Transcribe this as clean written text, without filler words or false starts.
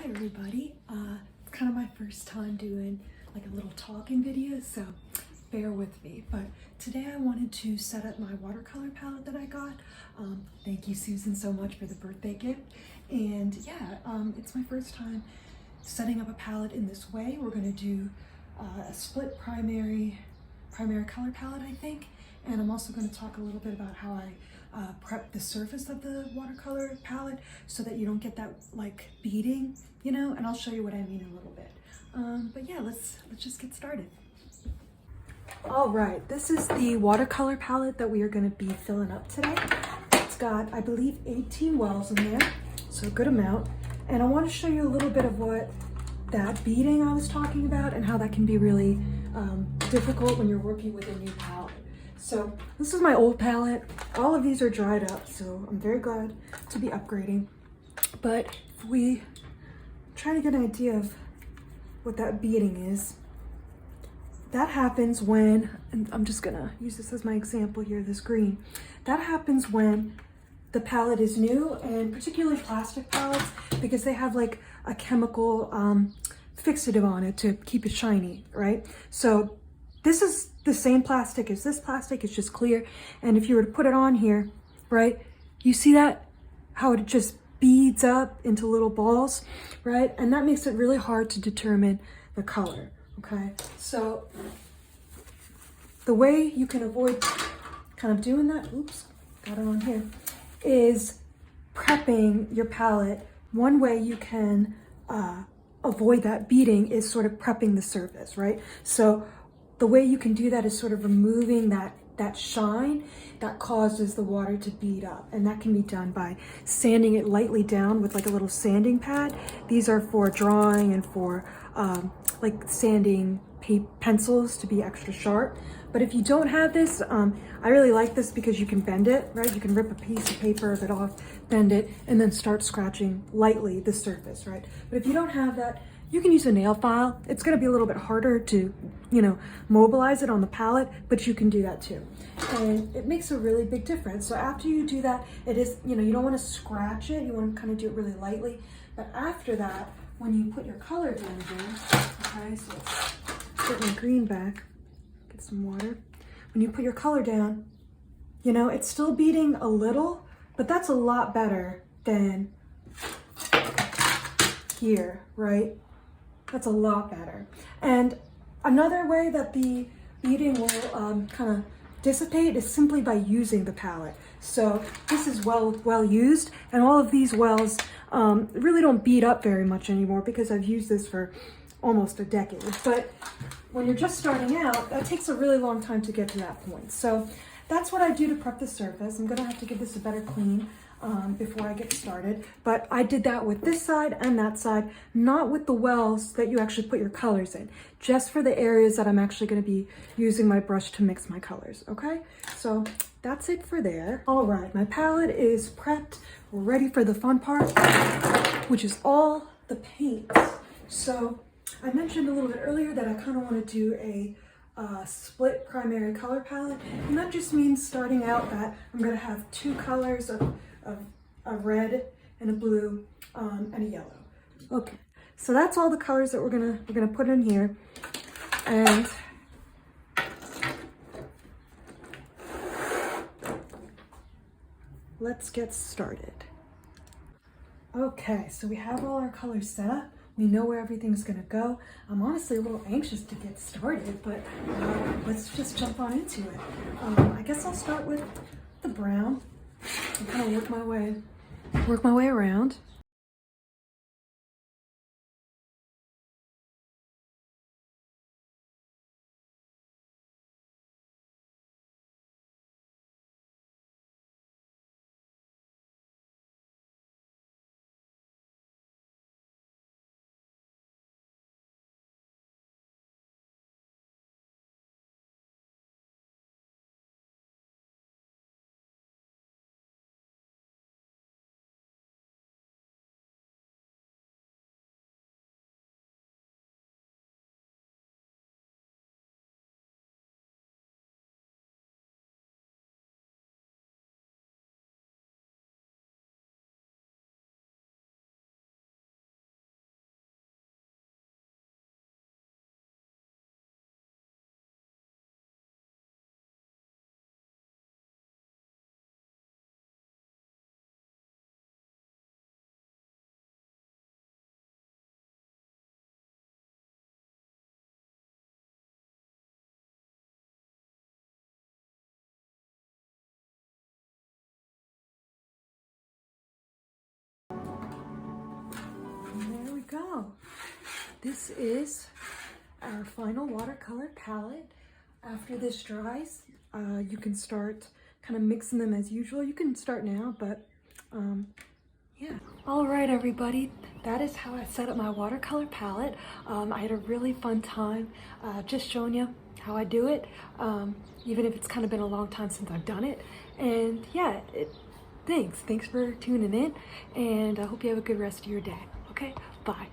Hi everybody, it's kind of my first time doing like a little talking video, so bear with me. But today I wanted to set up my watercolor palette that I got. Thank you Susan so much for the birthday gift. And yeah, it's my first time setting up a palette in this way. We're going to do a split primary color palette, I think. And I'm also going to talk a little bit about how I prep the surface of the watercolor palette so that you don't get that like beading, you know, and I'll show you what I mean a little bit. But yeah, let's just get started. All right, this is the watercolor palette that we are going to be filling up today. It's got, I believe, 18 wells in there, so a good amount. And I want to show you a little bit of what that beading I was talking about and how that can be really difficult when you're working with a new palette. So this is my old palette. All of these are dried up, so I'm very glad to be upgrading. But if we try to get an idea of what that beading is, that happens when, and I'm just gonna use this as my example here, this green. That happens when the palette is new, and particularly plastic palettes, because they have like a chemical fixative on it to keep it shiny, right? So this is the same plastic as this plastic, it's just clear. And if you were to put it on here, right, you see that, how it just beads up into little balls, right? And that makes it really hard to determine the color, okay? So the way you can avoid kind of doing that, oops, got it on here, is prepping your palette. One way you can avoid that beading is sort of prepping the surface, right? So the way you can do that is sort of removing that shine that causes the water to bead up. And that can be done by sanding it lightly down with like a little sanding pad. These are for drawing and for like sanding pencils to be extra sharp. But if you don't have this, I really like this because you can bend it, right? You can rip a piece of paper of it off, bend it, and then start scratching lightly the surface, right? But if you don't have that, you can use a nail file. It's gonna be a little bit harder to, you know, mobilize it on the palette, but you can do that too. And it makes a really big difference. So after you do that, it is, you know, you don't wanna scratch it, you wanna kind of do it really lightly. But after that, when you put your color down here, okay, so let's get my green back, get some water. When you put your color down, you know, it's still beading a little, but that's a lot better than here, right? That's a lot better. And another way that the beading will kind of dissipate is simply by using the palette. So this is well used, and all of these wells really don't bead up very much anymore because I've used this for almost a decade. But when you're just starting out, that takes a really long time to get to that point. So that's what I do to prep the surface. I'm gonna have to give this a better clean before I get started. But I did that with this side and that side, not with the wells that you actually put your colors in, just for the areas that I'm actually gonna be using my brush to mix my colors, okay? So that's it for there. All right, my palette is prepped. We're ready for the fun part, which is all the paints. So I mentioned a little bit earlier that I kind of want to do a split primary color palette, and that just means starting out that I'm going to have two colors of a red and a blue and a yellow. Okay, so that's all the colors that we're gonna put in here, and let's get started. Okay, so we have all our colors set up. We know where everything's gonna go. I'm honestly a little anxious to get started, but let's just jump on into it. I guess I'll start with the brown and kind of work my way around. go. This is our final watercolor palette. After this dries, you can start kind of mixing them as usual. You can start now, but yeah. All right, everybody, that is how I set up my watercolor palette. I had a really fun time just showing you how I do it, even if it's kind of been a long time since I've done it. And yeah, thanks for tuning in, and I hope you have a good rest of your day. Okay, bye.